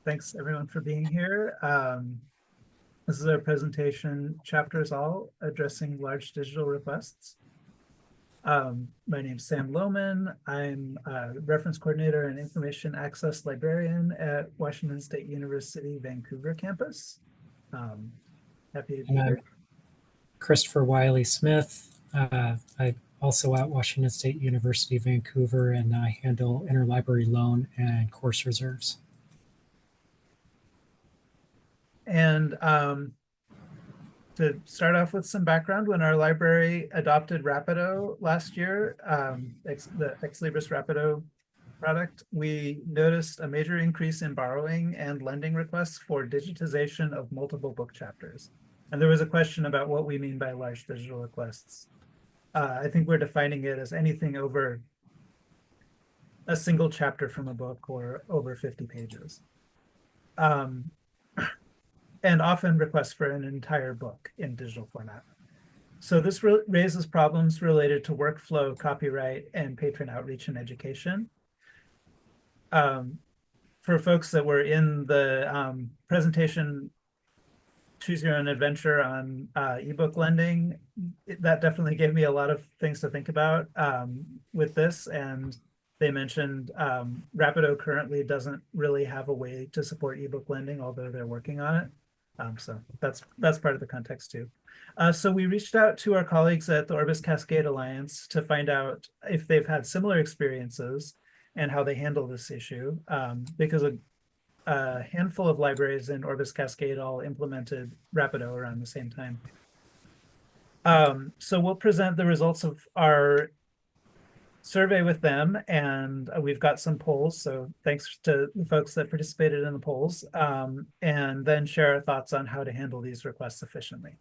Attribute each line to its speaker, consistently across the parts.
Speaker 1: Thanks everyone for being here. This is our presentation, Chapters All, Addressing Large Digital Requests. My name's Sam Lohman. I'm a reference coordinator and information access librarian at Washington State University, Vancouver campus. Happy to be here.
Speaker 2: Christopher Wiley Smith. I'm also at Washington State University, Vancouver, and I handle interlibrary loan and course reserves.
Speaker 1: And to start off with some background, when our library adopted Rapido last year, the Ex Libris Rapido product, we noticed a major increase in borrowing and lending requests for digitization of multiple book chapters. And there was a question about what we mean by large digital requests. I think we're defining it as anything over a single chapter from a book or over 50 pages. And often requests for an entire book in digital format. So this raises problems related to workflow, copyright, and patron outreach and education. For folks that were in the presentation, Choose Your Own Adventure on ebook lending, that definitely gave me a lot of things to think about with this. And they mentioned Rapido currently doesn't really have a way to support ebook lending, although they're working on it. So that's part of the context too. So we reached out to our colleagues at the Orbis Cascade Alliance to find out if they've had similar experiences and how they handle this issue, because a handful of libraries in Orbis Cascade all implemented Rapido around the same time. So we'll present the results of our survey with them, and we've got some polls, so thanks to the folks that participated in the polls, and then share our thoughts on how to handle these requests efficiently.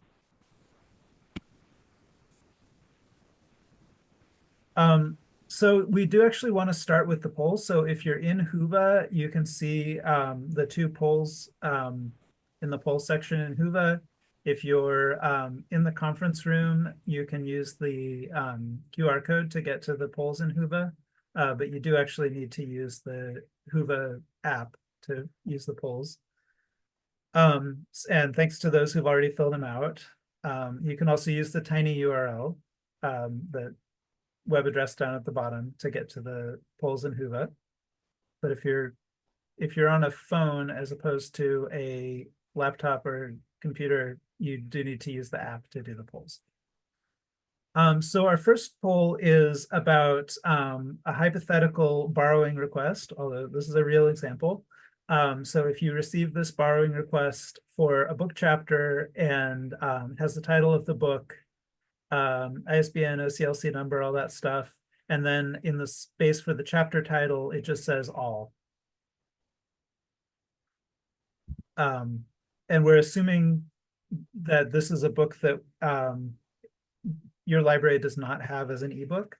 Speaker 1: So we do actually want to start with the polls. So if you're in Whova, you can see the two polls in the poll section in Whova. If you're in the conference room, you can use the QR code to get to the polls in Whova, but you do actually need to use the Whova app to use the polls. And thanks to those who've already filled them out. You can also use the tiny URL, the web address down at the bottom to get to the polls in Whova. But if you're on a phone as opposed to a laptop or computer, you do need to use the app to do the polls. So our first poll is about a hypothetical borrowing request, although this is a real example. So if you receive this borrowing request for a book chapter and has the title of the book, ISBN, OCLC number, all that stuff, and then in the space for the chapter title, it just says all. And we're assuming that this is a book that your library does not have as an ebook,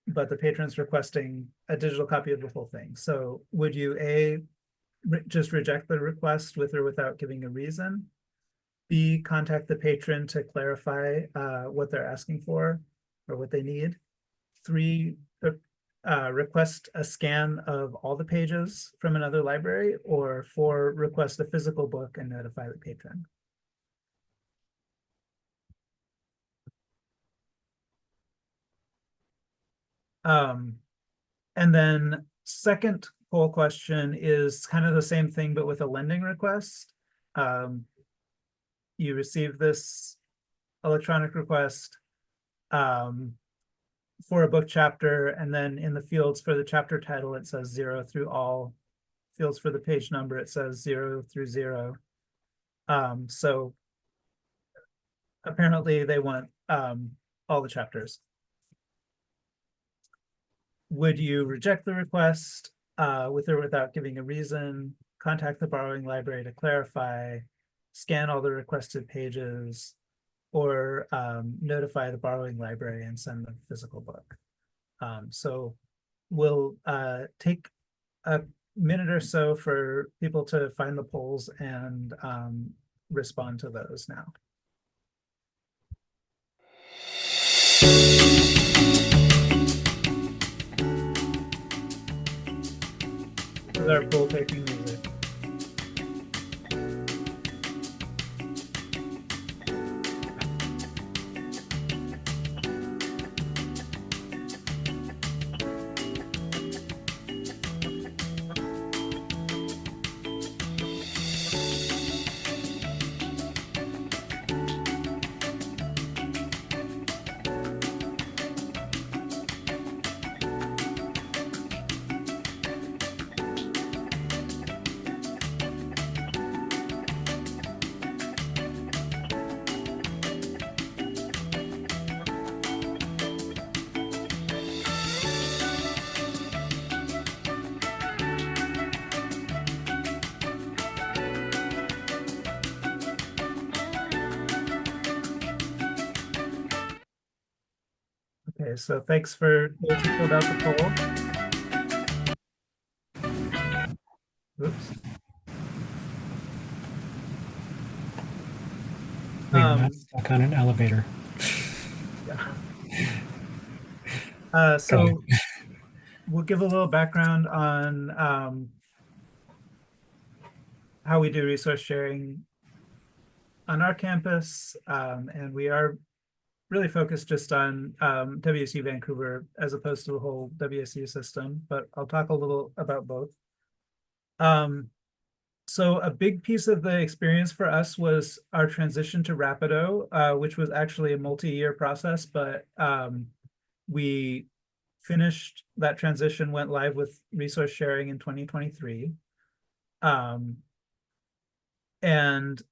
Speaker 1: but the patron's requesting a digital copy of the whole thing. So would you just reject the request with or without giving a reason? B, contact the patron to clarify what they're asking for or what they need? 3, request a scan of all the pages from another library, or 4, request a physical book and notify the patron. And then second poll question is kind of the same thing, but with a lending request. You receive this electronic request for a book chapter, and then in the fields for the chapter title, it says 0 through all. Fields for the page number, it says 0 through 0. So apparently they want all the chapters. Would you reject the request with or without giving a reason? Contact the borrowing library to clarify, scan all the requested pages, or notify the borrowing library and send the physical book. So we'll take a minute or so for people to find the polls and respond to those now. is our poll taking music. Okay, so thanks for those who filled out the poll. Oops.
Speaker 2: We are not stuck on an elevator.
Speaker 1: Yeah.
Speaker 2: Go
Speaker 1: So we'll give a little background on how we do resource sharing on our campus, and we are really focused just on WSU Vancouver as opposed to the whole WSU system, but I'll talk a little about both. So a big piece of the experience for us was our transition to Rapido, which was actually a multi-year process, but we finished that transition, went live with resource sharing in 2023. And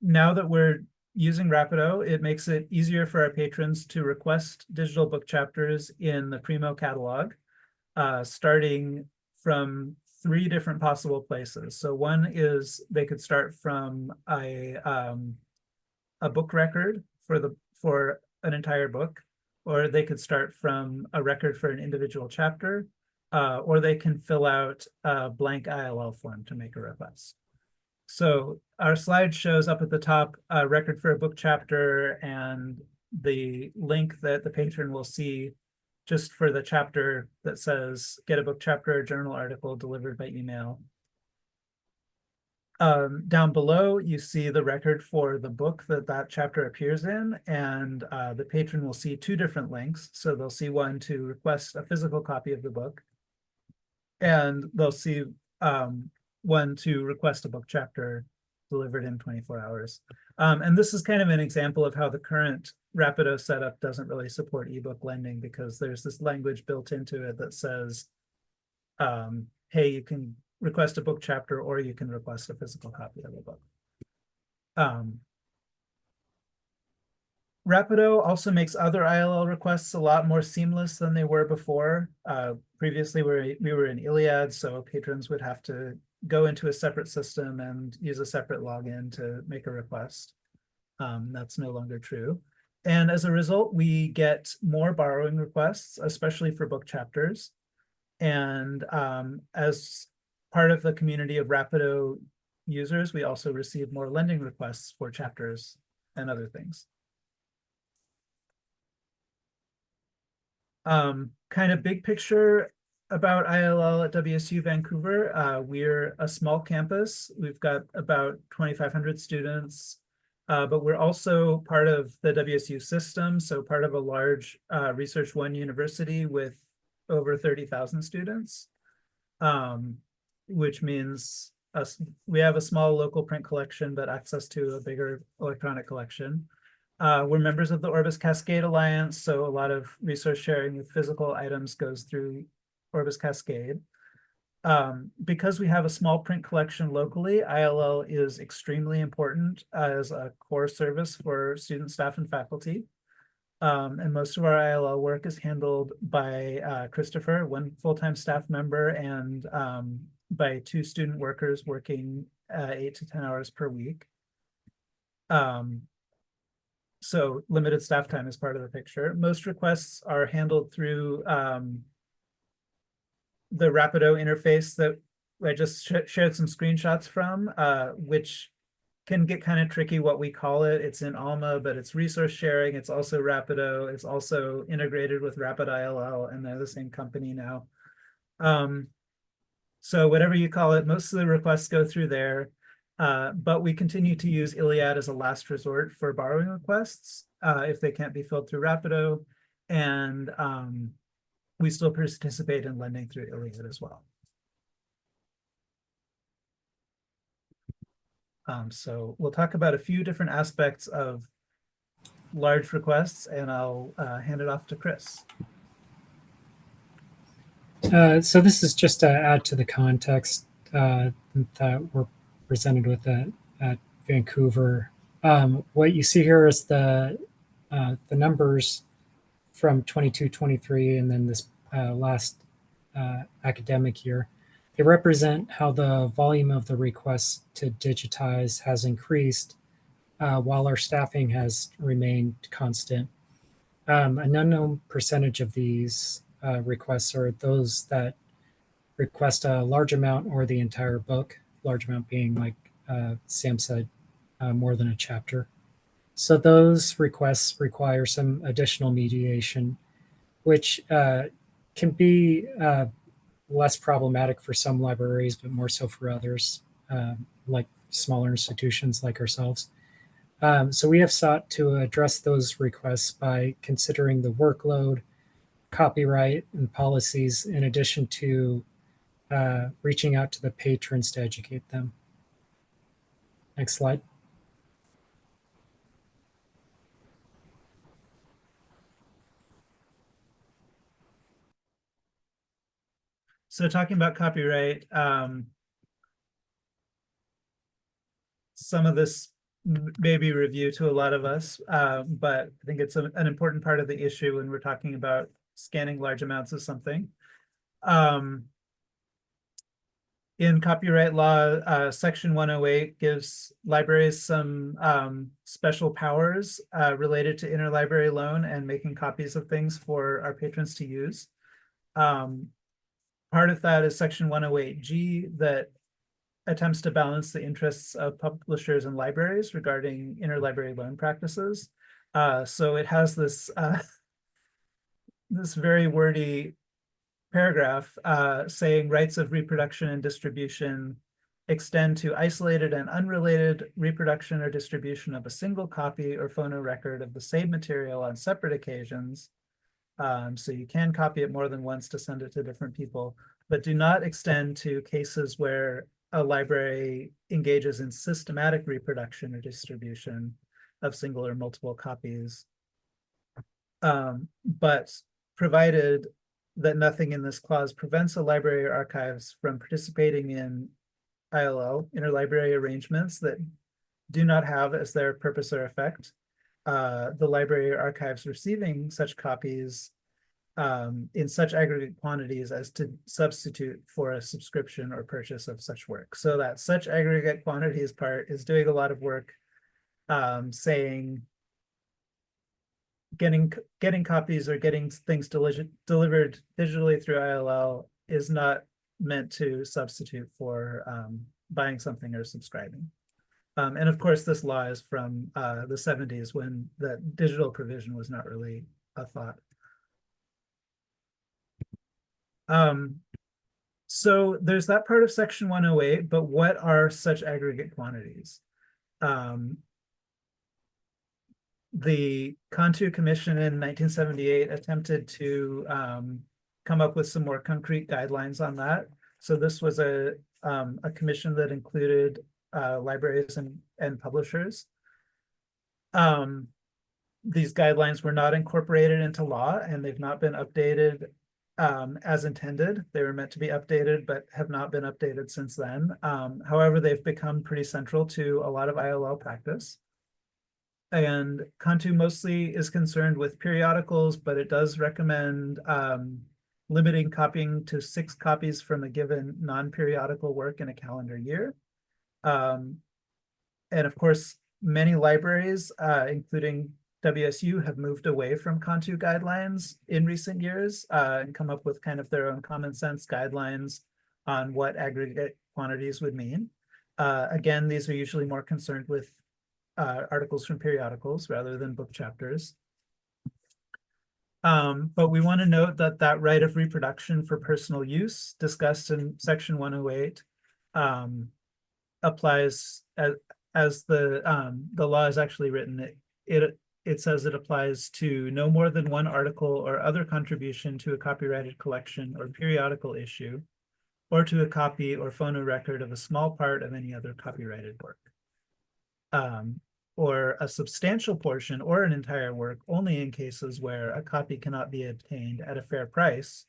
Speaker 1: now that we're using Rapido, it makes it easier for our patrons to request digital book chapters in the Primo catalog, starting from 3 different possible places. So one is they could start from a book record for an entire book, or they could start from a record for an individual chapter, or they can fill out a blank ILL form to make a request. So our slide shows up at the top a record for a book chapter and the link that the patron will see just for the chapter that says get a book chapter or journal article delivered by email. Down below, you see the record for the book that chapter appears in, and the patron will see 2 different links. So they'll see one to request a physical copy of the book, and they'll see one to request a book chapter delivered in 24 hours. And this is kind of an example of how the current Rapido setup doesn't really support ebook lending, because there's this language built into it that says, hey, you can request a book chapter or you can request a physical copy of the book. Rapido also makes other ILL requests a lot more seamless than they were before. Previously, we were in Iliad, so patrons would have to go into a separate system and use a separate login to make a request. That's no longer true. And as a result, we get more borrowing requests, especially for book chapters. And as part of the community of Rapido users, we also receive more lending requests for chapters and other things. Kind of big picture about ILL at WSU Vancouver. We're a small campus. We've got about 2,500 students, but we're also part of the WSU system, so part of a large Research One university with over 30,000 students, which means we have a small local print collection, but access to a bigger electronic collection. We're members of the Orbis Cascade Alliance, so a lot of resource sharing with physical items goes through Orbis Cascade. Because we have a small print collection locally, ILL is extremely important as a core service for student, staff, and faculty. And most of our ILL work is handled by Christopher, 1 full-time staff member, and by 2 student workers working 8 to 10 hours per week. So limited staff time is part of the picture. Most requests are handled through the Rapido interface that I just shared some screenshots from, which can get kind of tricky what we call it. It's in Alma, but it's resource sharing. It's also Rapido. It's also integrated with Rapid ILL, and they're the same company now. So whatever you call it, most of the requests go through there. But we continue to use Iliad as a last resort for borrowing requests if they can't be filled through Rapido. And we still participate in lending through Iliad as well. So we'll talk about a few different aspects of large requests, and I'll hand it off to Chris.
Speaker 2: So this is just to add to the context that we're presented with at Vancouver. What you see here is the numbers from 22-23 and then this last academic year. They represent how the volume of the requests to digitize has increased while our staffing has remained constant. An unknown percentage of these requests are those that request a large amount or the entire book, large amount being, like Sam said, more than a chapter. So those requests require some additional mediation, which can be less problematic for some libraries, but more so for others, like smaller institutions like ourselves. So we have sought to address those requests by considering the workload, copyright, and policies, in addition to reaching out to the patrons to educate them. Next slide.
Speaker 1: So talking about copyright, some of this may be review to a lot of us, but I think it's an important part of the issue when we're talking about scanning large amounts of something. In copyright law, Section 108 gives libraries some special powers related to interlibrary loan and making copies of things for our patrons to use. Part of that is Section 108G that attempts to balance the interests of publishers and libraries regarding interlibrary loan practices. So it has this this very wordy paragraph saying rights of reproduction and distribution extend to isolated and unrelated reproduction or distribution of a single copy or phonorecord of the same material on separate occasions. So you can copy it more than once to send it to different people, but do not extend to cases where a library engages in systematic reproduction or distribution of single or multiple copies. But provided that nothing in this clause prevents a library or archives from participating in ILL, interlibrary arrangements that do not have as their purpose or effect the library or archives receiving such copies in such aggregate quantities as to substitute for a subscription or purchase of such work. So that such aggregate quantities part is doing a lot of work saying getting copies or getting things delivered digitally through ILL is not meant to substitute for buying something or subscribing. And of course, this law is from the 70s when the digital provision was not really a thought. So there's that part of Section 108, but what are such aggregate quantities? The Cantu Commission in 1978 attempted to come up with some more concrete guidelines on that. So this was a commission that included libraries and publishers. These guidelines were not incorporated into law, and they've not been updated as intended. They were meant to be updated, but have not been updated since then. However, they've become pretty central to a lot of ILL practice. And Cantu mostly is concerned with periodicals, but it does recommend limiting copying to 6 copies from a given non-periodical work in a calendar year. And of course, many libraries, including WSU, have moved away from Cantu guidelines in recent years and come up with kind of their own common sense guidelines on what aggregate quantities would mean. Again, these are usually more concerned with articles from periodicals rather than book chapters. But we want to note that that right of reproduction for personal use discussed in section 108 applies as the law is actually written. It says it applies to no more than one article or other contribution to a copyrighted collection or periodical issue, or to a copy or phonorecord of a small part of any other copyrighted work. Or a substantial portion or an entire work only in cases where a copy cannot be obtained at a fair price,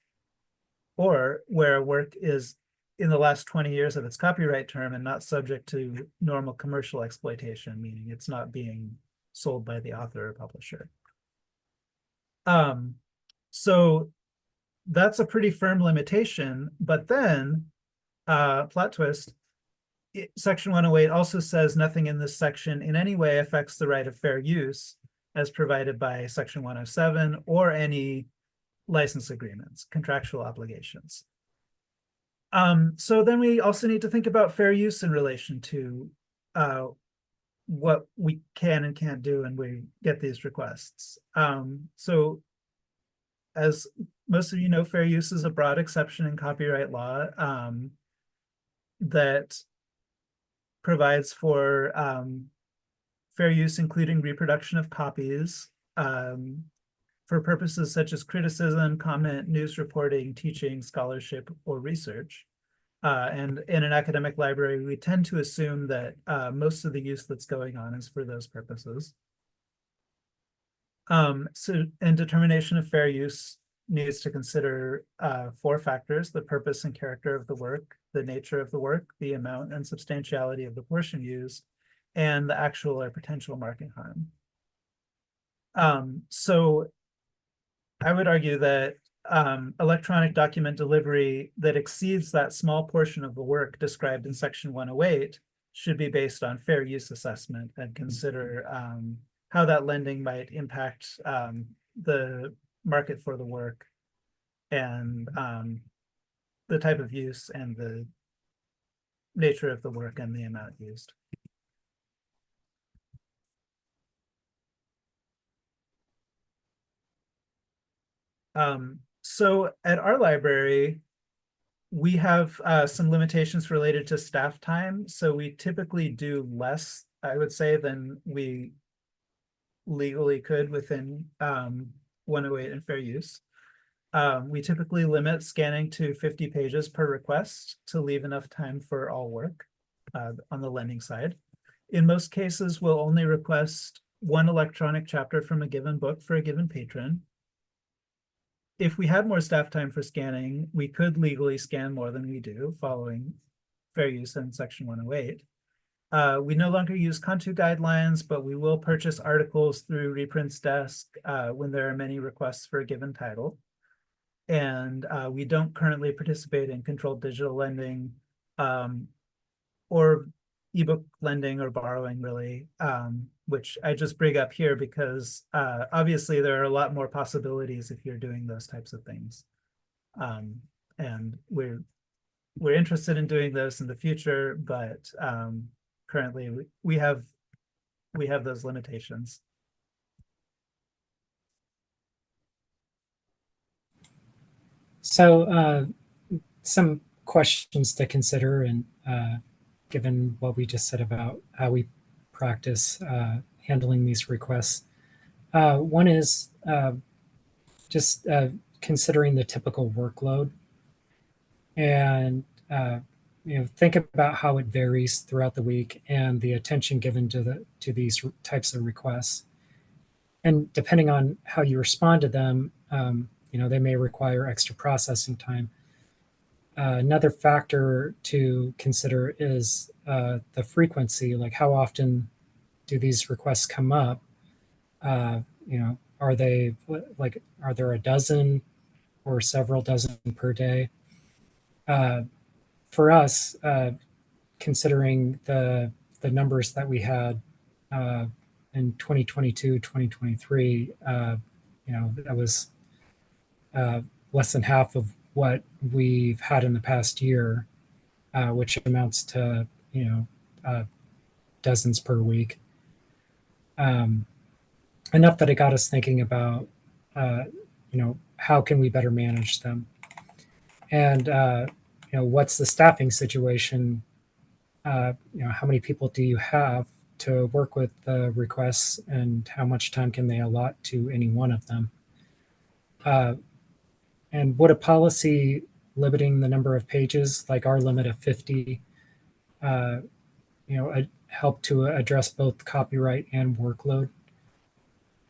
Speaker 1: or where a work is in the last 20 years of its copyright term and not subject to normal commercial exploitation, meaning it's not being sold by the author or publisher. So that's a pretty firm limitation, but then plot twist, section 108 also says nothing in this section in any way affects the right of fair use as provided by section 107 or any license agreements, contractual obligations. So then we also need to think about fair use in relation to what we can and can't do when we get these requests. So as most of you know, fair use is a broad exception in copyright law that provides for fair use, including reproduction of copies for purposes such as criticism, comment, news reporting, teaching, scholarship, or research. And in an academic library, we tend to assume that most of the use that's going on is for those purposes. And determination of fair use needs to consider 4 factors: the purpose and character of the work, the nature of the work, the amount and substantiality of the portion used, and the actual or potential market harm. So I would argue that electronic document delivery that exceeds that small portion of the work described in section 108 should be based on fair use assessment and consider how that lending might impact the market for the work and the type of use and the nature of the work and the amount used. So at our library, we have some limitations related to staff time. So we typically do less, I would say, than we legally could within 108 and fair use. We typically limit scanning to 50 pages per request to leave enough time for all work on the lending side. In most cases, we'll only request 1 electronic chapter from a given book for a given patron. If we had more staff time for scanning, we could legally scan more than we do following fair use in section 108. We no longer use Cantu guidelines, but we will purchase articles through Reprints Desk when there are many requests for a given title. And we don't currently participate in controlled digital lending or ebook lending or borrowing, really, which I just bring up here because obviously there are a lot more possibilities if you're doing those types of things. And we're interested in doing this in the future, but currently we have those limitations.
Speaker 2: So some questions to consider, and given what we just said about how we practice handling these requests. One is just considering the typical workload, and think about how it varies throughout the week and the attention given to these types of requests. And depending on how you respond to them, they may require extra processing time. Another factor to consider is the frequency, like how often do these requests come up? Are there a dozen or several dozen per day? For us, considering the numbers that we had in 2022, 2023, that was less than half of what we've had in the past year, which amounts to dozens per week. Enough that it got us thinking about how can we better manage them? And, what's the staffing situation? How many people do you have to work with the requests, and how much time can they allot to any one of them? And would a policy limiting the number of pages, like our limit of 50, help to address both copyright and workload?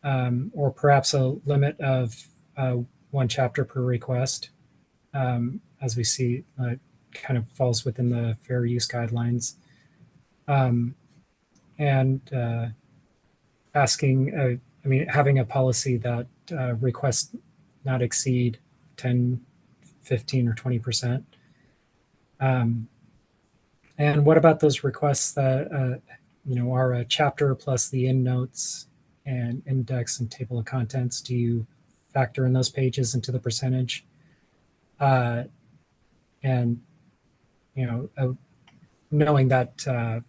Speaker 2: Or perhaps a limit of one chapter per request, as we see, kind of falls within the fair use guidelines. And having a policy that requests not exceed 10, 15, or 20%. And what about those requests that are a chapter plus the endnotes and index and table of contents? Do you factor in those pages into the percentage? And knowing that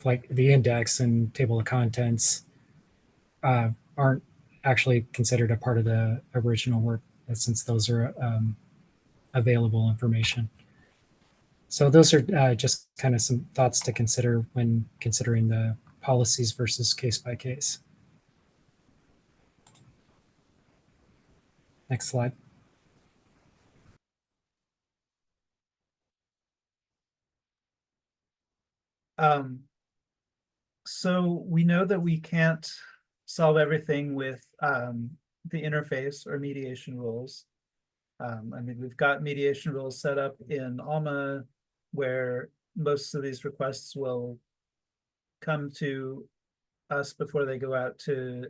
Speaker 2: like the index and table of contents aren't actually considered a part of the original work, since those are available information. So those are just kind of some thoughts to consider when considering the policies versus case by case. Next slide.
Speaker 1: So we know that we can't solve everything with the interface or mediation rules. We've got mediation rules set up in Alma where most of these requests will come to us before they go out to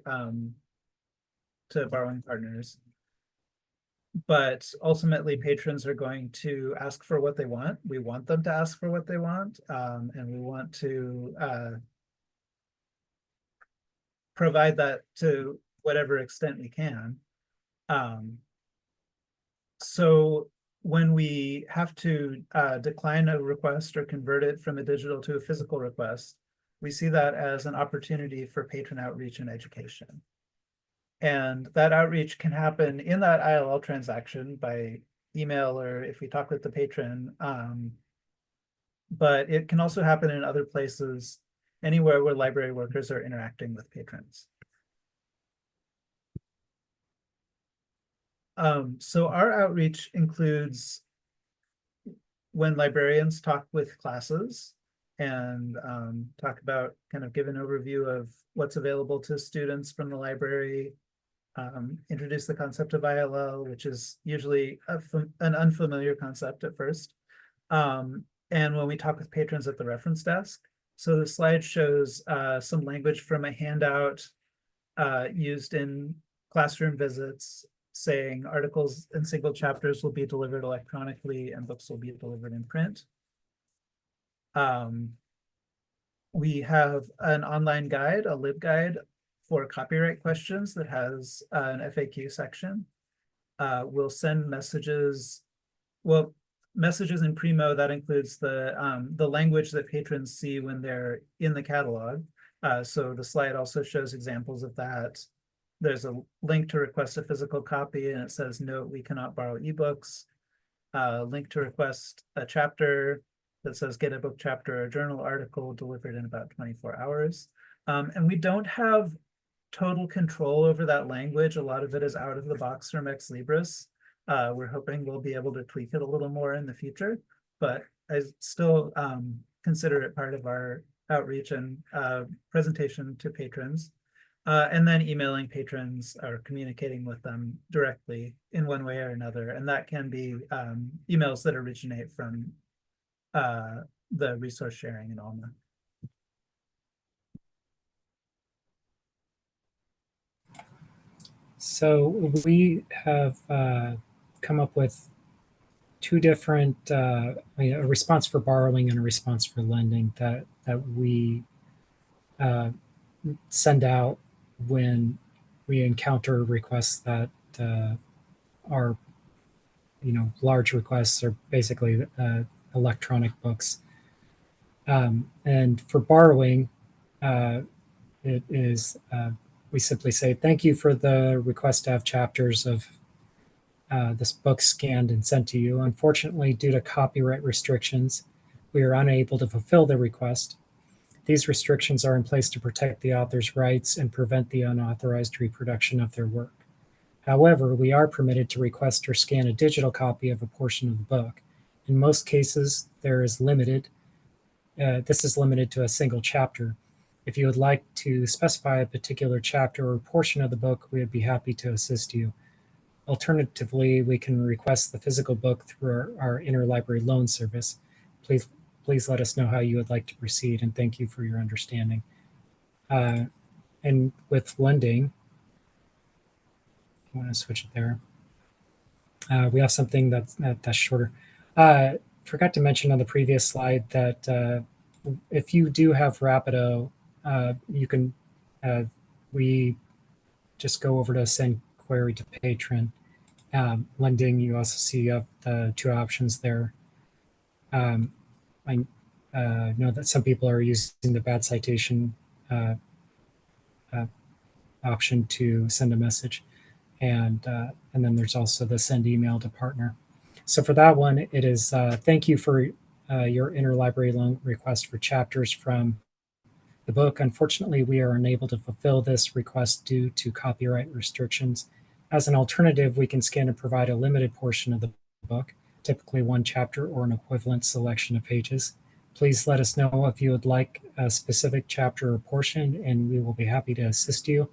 Speaker 1: borrowing partners. But ultimately, patrons are going to ask for what they want. We want them to ask for what they want, and we want to provide that to whatever extent we can. So when we have to decline a request or convert it from a digital to a physical request, we see that as an opportunity for patron outreach and education. And that outreach can happen in that ILL transaction by email or if we talk with the patron. But it can also happen in other places, anywhere where library workers are interacting with patrons. So our outreach includes when librarians talk with classes and talk about, kind of give an overview of what's available to students from the library, introduce the concept of ILL, which is usually an unfamiliar concept at first. And when we talk with patrons at the reference desk. So the slide shows some language from a handout used in classroom visits, saying articles and single chapters will be delivered electronically and books will be delivered in print. We have an online guide, a LibGuide for copyright questions that has an FAQ section. We'll send messages, messages in Primo that includes the language that patrons see when they're in the catalog. So the slide also shows examples of that. There's a link to request a physical copy, and it says, note, we cannot borrow ebooks. Link to request a chapter that says, get a book chapter or journal article delivered in about 24 hours. And we don't have total control over that language. A lot of it is out of the box from Ex Libris. We're hoping we'll be able to tweak it a little more in the future, but I still consider it part of our outreach and presentation to patrons. And then emailing patrons or communicating with them directly in one way or another. And that can be emails that originate from the resource sharing in Alma.
Speaker 2: So we have come up with two different, a response for borrowing and a response for lending that we send out when we encounter requests that are, large requests, or basically electronic books. And for borrowing, it is, we simply say, thank you for the request to have chapters of this book scanned and sent to you. Unfortunately, due to copyright restrictions, we are unable to fulfill the request. These restrictions are in place to protect the author's rights and prevent the unauthorized reproduction of their work. However, we are permitted to request or scan a digital copy of a portion of the book. In most cases, this is limited to a single chapter. If you would like to specify a particular chapter or portion of the book, we would be happy to assist you. Alternatively, we can request the physical book through our interlibrary loan service. Please let us know how you would like to proceed, and thank you for your understanding. And with lending, I want to switch it there. We have something that's shorter. Forgot to mention on the previous slide that if you do have Rapido, you can we just go over to send query to patron. Lending, you also see the two options there. I know that some people are using the bad citation option to send a message, and then there's also the send email to partner. So for that one, it is thank you for your interlibrary loan request for chapters from the book. Unfortunately, we are unable to fulfill this request due to copyright restrictions. As an alternative, we can scan and provide a limited portion of the book, typically one chapter or an equivalent selection of pages. Please let us know if you would like a specific chapter or portion, and we will be happy to assist you.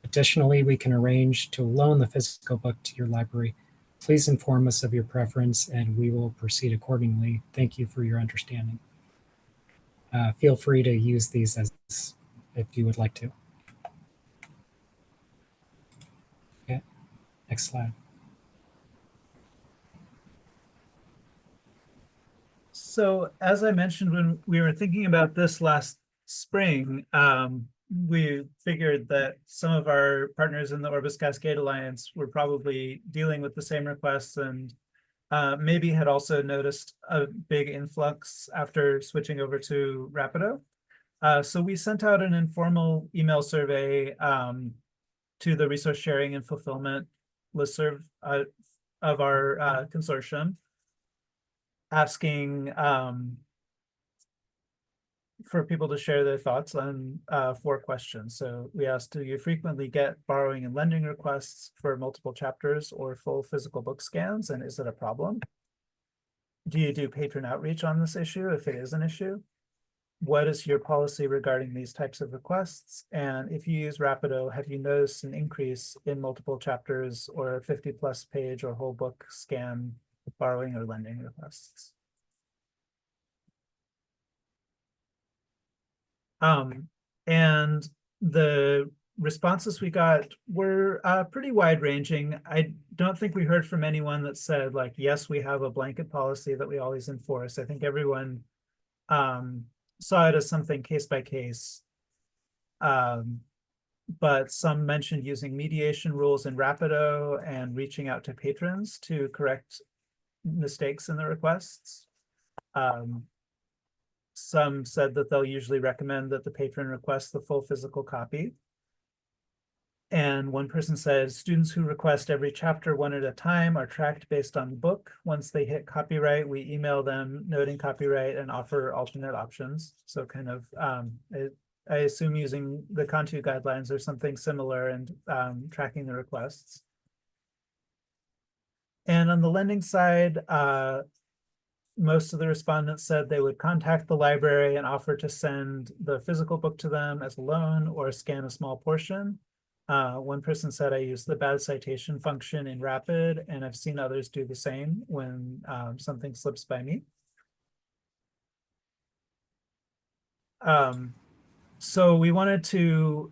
Speaker 2: Additionally, we can arrange to loan the physical book to your library. Please inform us of your preference, and we will proceed accordingly. Thank you for your understanding. Feel free to use these as if you would like to. Okay, next slide.
Speaker 1: So as I mentioned, when we were thinking about this last spring, we figured that some of our partners in the Orbis Cascade Alliance were probably dealing with the same requests and maybe had also noticed a big influx after switching over to Rapido. So we sent out an informal email survey to the resource sharing and fulfillment listserv of our consortium, asking for people to share their thoughts on 4 questions. So we asked, do you frequently get borrowing and lending requests for multiple chapters or full physical book scans, and is it a problem? Do you do patron outreach on this issue if it is an issue? What is your policy regarding these types of requests? And if you use Rapido, have you noticed an increase in multiple chapters or 50+ page or whole book scan borrowing or lending requests? And the responses we got were pretty wide ranging. I don't think we heard from anyone that said like, yes, we have a blanket policy that we always enforce. I think everyone saw it as something case by case. But some mentioned using mediation rules in Rapido and reaching out to patrons to correct mistakes in the requests. Some said that they'll usually recommend that the patron request the full physical copy. And one person said, students who request every chapter one at a time are tracked based on the book. Once they hit copyright, we email them noting copyright and offer alternate options. So kind of, I assume using the Cantu guidelines or something similar and tracking the requests. And on the lending side, most of the respondents said they would contact the library and offer to send the physical book to them as a loan or scan a small portion. One person said, I use the bad citation function in Rapid, and I've seen others do the same when something slips by me. So we wanted to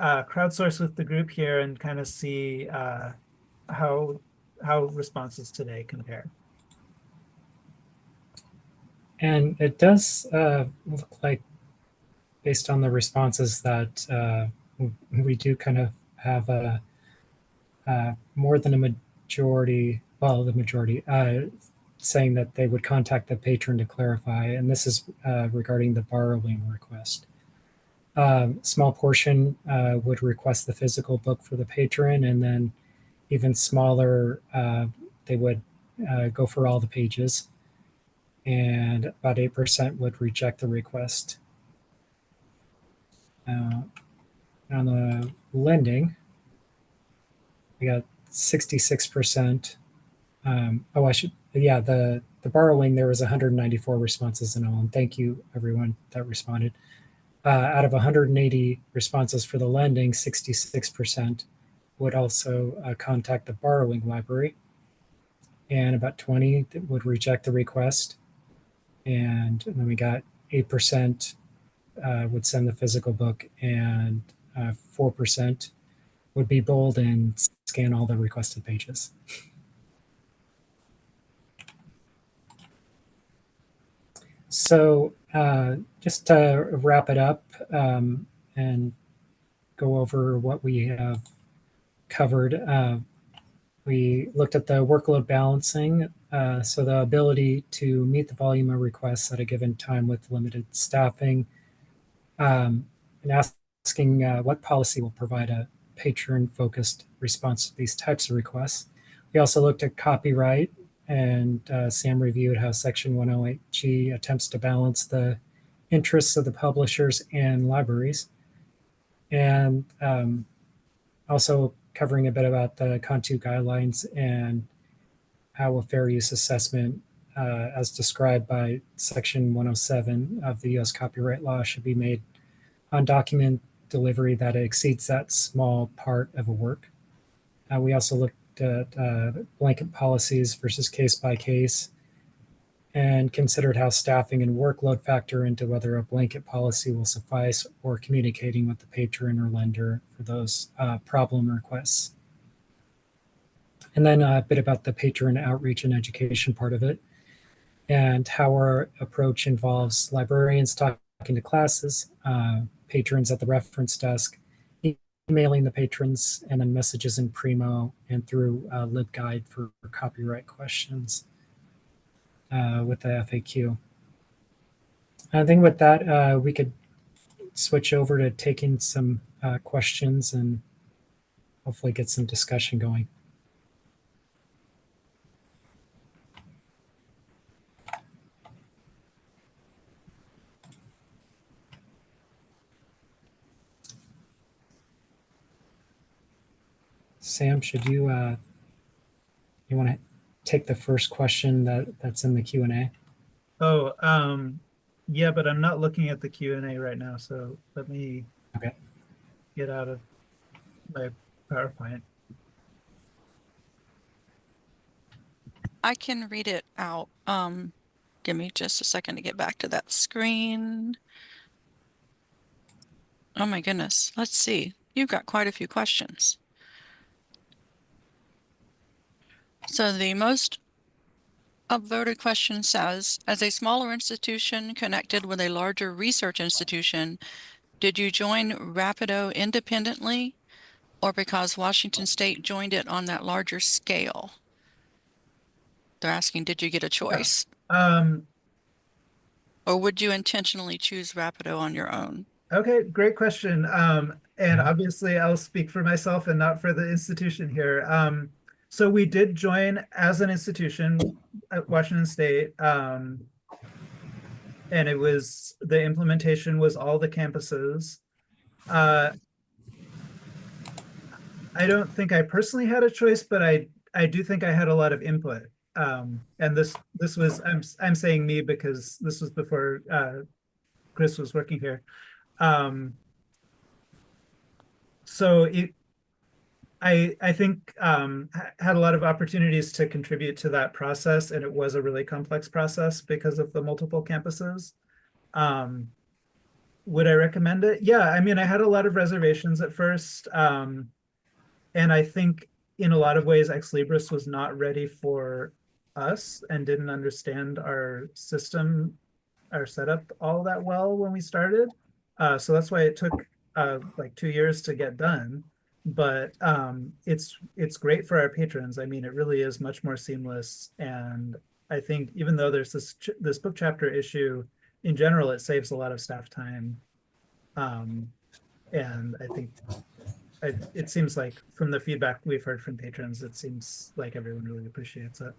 Speaker 1: crowdsource with the group here and kind of see how responses today compare.
Speaker 2: And it does look like, based on the responses, that we do kind of have more than a majority, well, the majority, saying that they would contact the patron to clarify. And this is regarding the borrowing request. Small portion would request the physical book for the patron, and then even smaller, they would go for all the pages. And about 8% would reject the request. On the lending, we got 66%. The borrowing, there was 194 responses in all, and thank you everyone that responded. Out of 180 responses for the lending, 66% would also contact the borrowing library, and about 20 would reject the request, and then we got 8% would send the physical book, and 4% would be bold and scan all the requested pages. So just to wrap it up and go over what we have covered, we looked at the workload balancing, so the ability to meet the volume of requests at a given time with limited staffing, and asking what policy will provide a patron-focused response to these types of requests. We also looked at copyright, and Sam reviewed how Section 108G attempts to balance the interests of the publishers and libraries. And also covering a bit about the Cantu guidelines and how a fair use assessment, as described by Section 107 of the U.S. copyright law, should be made on document delivery that exceeds that small part of a work. We also looked at blanket policies versus case by case, and considered how staffing and workload factor into whether a blanket policy will suffice, or communicating with the patron or lender for those problem requests. And then a bit about the patron outreach and education part of it, and how our approach involves librarians talking to classes, patrons at the reference desk, emailing the patrons, and then messages in Primo and through LibGuide for copyright questions with the FAQ. I think with that, we could switch over to taking some questions and hopefully get some discussion going. Sam, should you want to take the first question that's in the Q&A?
Speaker 1: Oh, yeah, but I'm not looking at the Q&A right now, so let me get out of my PowerPoint.
Speaker 3: I can read it out. Give me just a second to get back to that screen. Oh my goodness. Let's see. You've got quite a few questions. So the most upvoted question says, as a smaller institution connected with a larger research institution, did you join Rapido independently or because Washington State joined it on that larger scale? They're asking, did you get a choice? Or would you intentionally choose Rapido on your own?
Speaker 1: Okay, great question. And obviously I'll speak for myself and not for the institution here. So we did join as an institution at Washington State. And it was, the implementation was all the campuses. I don't think I personally had a choice, but I do think I had a lot of input. And this was, I'm saying me because this was before Chris was working here. So I think had a lot of opportunities to contribute to that process, and it was a really complex process because of the multiple campuses. Would I recommend it? Yeah, I mean, I had a lot of reservations at first, and I think in a lot of ways Ex Libris was not ready for us and didn't understand our system, our setup all that well when we started. So that's why it took like 2 years to get done. But it's great for our patrons. I mean, it really is much more seamless. And I think even though there's this book chapter issue, in general, it saves a lot of staff time. And I think it seems like from the feedback we've heard from patrons, it seems like everyone really appreciates it.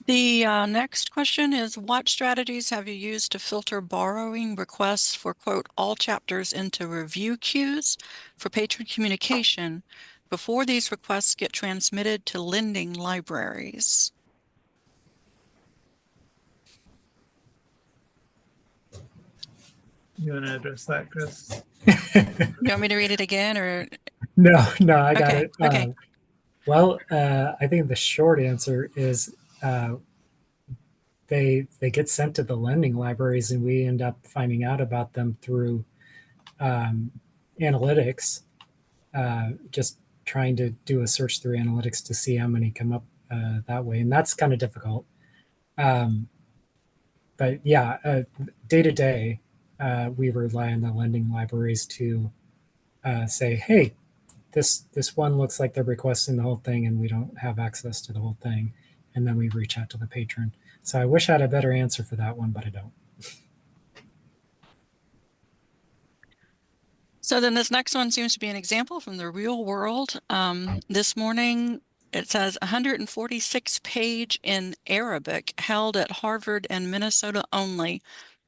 Speaker 3: The next question is, what strategies have you used to filter borrowing requests for, quote, all chapters into review queues for patron communication before these requests get transmitted to lending libraries?
Speaker 1: You want to address that, Chris?
Speaker 3: You want me to read it again, or?
Speaker 2: No, I got
Speaker 3: Okay,
Speaker 2: it.
Speaker 3: okay.
Speaker 2: Well, I think the short answer is they get sent to the lending libraries, and we end up finding out about them through analytics. Just trying to do a search through analytics to see how many come up that way, and that's kind of difficult. But yeah, day to day, we rely on the lending libraries to say, hey, this one looks like they're requesting the whole thing and we don't have access to the whole thing, and then we reach out to the patron. So I wish I had a better answer for that one, but I don't.
Speaker 3: So then this next one seems to be an example from the real world. This morning it says 146 page in Arabic held at Harvard and Minnesota only,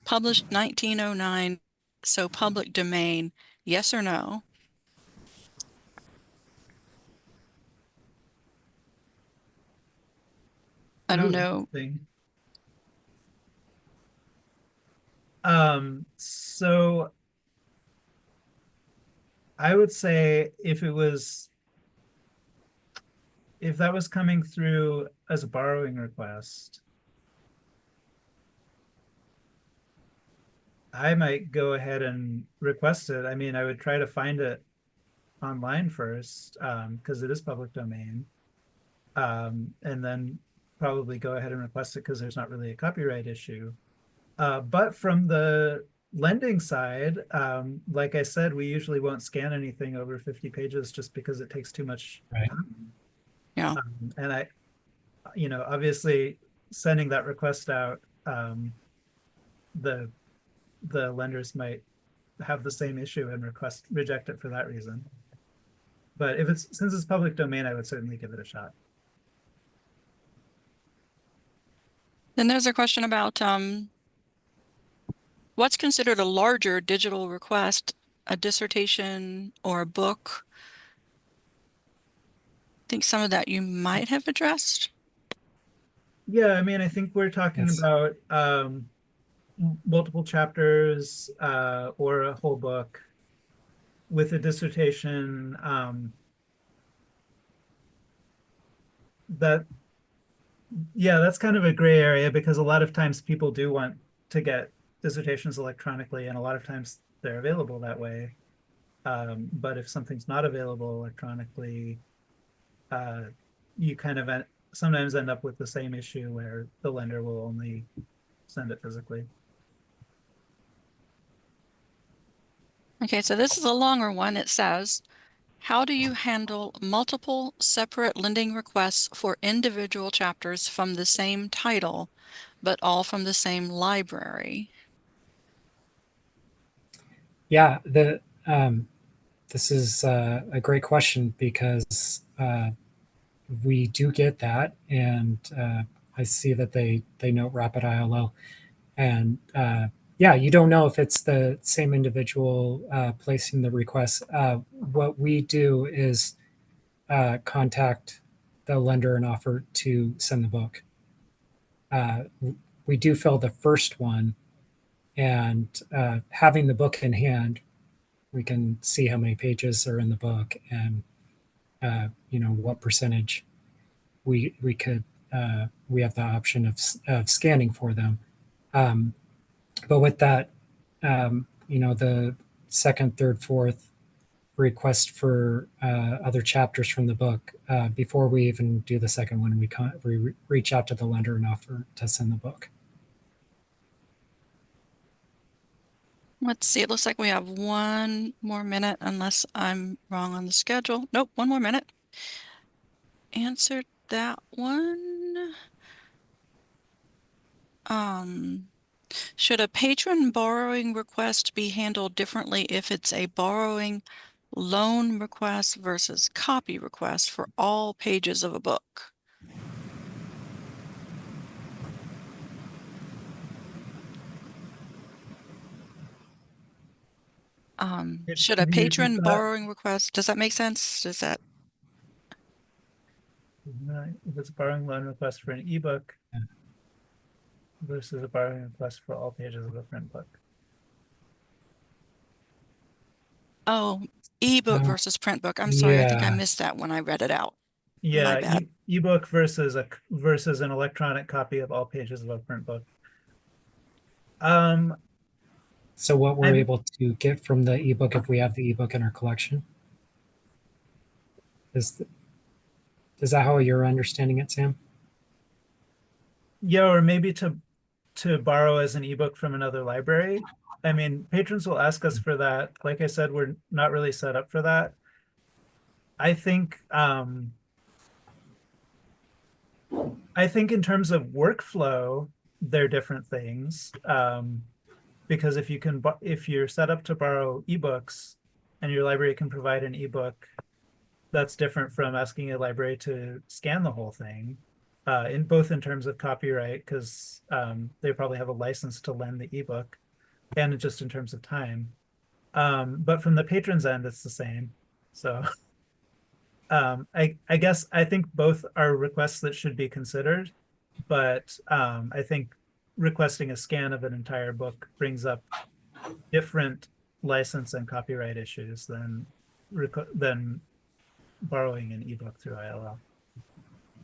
Speaker 3: published 1909, so public domain, yes or no? I don't
Speaker 1: Ooh,
Speaker 3: know.
Speaker 1: interesting. So I would say if that was coming through as a borrowing request, I might go ahead and request it. I mean, I would try to find it online first, because it is public domain. And then probably go ahead and request it because there's not really a copyright issue. But from the lending side, like I said, we usually won't scan anything over 50 pages just because it takes too much
Speaker 2: Right.
Speaker 1: time.
Speaker 3: Yeah.
Speaker 1: And obviously sending that request out, the lenders might have the same issue and reject it for that reason. But since it's public domain, I would certainly give it a shot.
Speaker 3: Then there's a question about what's considered a larger digital request, a dissertation or a book? I think some of that you might have addressed.
Speaker 1: Yeah, I mean, I think we're talking
Speaker 2: Yes.
Speaker 1: about multiple chapters or a whole book. With a dissertation, that's kind of a gray area because a lot of times people do want to get dissertations electronically, and a lot of times they're available that way. But if something's not available electronically, you kind of sometimes end up with the same issue where the lender will only send it physically.
Speaker 3: Okay, so this is a longer one. It says, how do you handle multiple separate lending requests for individual chapters from the same title, but all from the same library?
Speaker 2: Yeah, this is a great question because we do get that, and I see that they note Rapid ILO, and yeah, you don't know if it's the same individual placing the request. What we do is contact the lender and offer to send the book. Uh, we do fill the first one, and having the book in hand, we can see how many pages are in the book and what percentage we could we have the option of scanning for them. But with that, the second, third, fourth request for other chapters from the book, before we even do the second one, we reach out to the lender and offer to send the book.
Speaker 3: Let's see, it looks like we have one more minute unless I'm wrong on the schedule. Nope, one more minute. Answered that one. Should a patron borrowing request be handled differently if it's a borrowing loan request versus copy request for all pages of a book? Should a
Speaker 1: Can you repeat
Speaker 3: patron
Speaker 1: that?
Speaker 3: borrowing request, does that make sense? Does that,
Speaker 1: If it's a borrowing loan request for an ebook versus a borrowing request for all pages of a print book.
Speaker 3: oh, ebook versus print book. I'm sorry, I think I
Speaker 2: Yeah.
Speaker 3: missed that when I read it out.
Speaker 1: Yeah,
Speaker 3: bad.
Speaker 1: ebook versus an electronic copy of all pages of a print book.
Speaker 2: So what we're
Speaker 1: I'm-
Speaker 2: able to get from the ebook if we have the ebook in our collection? Is that how you're understanding it, Sam?
Speaker 1: Yeah, or maybe to borrow as an ebook from another library. I mean, patrons will ask us for that. Like I said, we're not really set up for that. I think in terms of workflow, they're different things. Because if you're set up to borrow ebooks and your library can provide an ebook, that's different from asking a library to scan the whole thing. In terms of copyright, because they probably have a license to lend the ebook, and just in terms of time. But from the patron's end, it's the same. So I guess I think both are requests that should be considered, but I think requesting a scan of an entire book brings up different license and copyright issues than borrowing an ebook through ILL.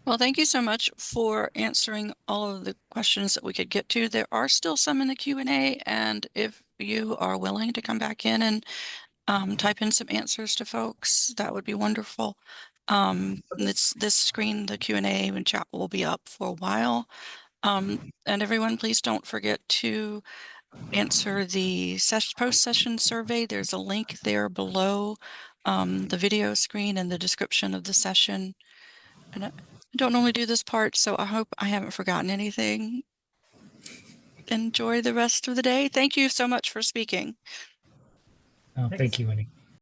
Speaker 3: Well, thank you so much for answering all of the questions that we could get to. There are still some in the Q&A, and if you are willing to come back in and type in some answers to folks, that would be wonderful. This screen, the Q&A and chat will be up for a while. And everyone, please don't forget to answer the post-session survey. There's a link there below the video screen and the description of the session. And I don't normally do this part, so I hope I haven't forgotten anything. Enjoy the rest of the day. Thank you so much for speaking.
Speaker 2: Oh,
Speaker 1: Thanks.
Speaker 2: thank you, Winnie.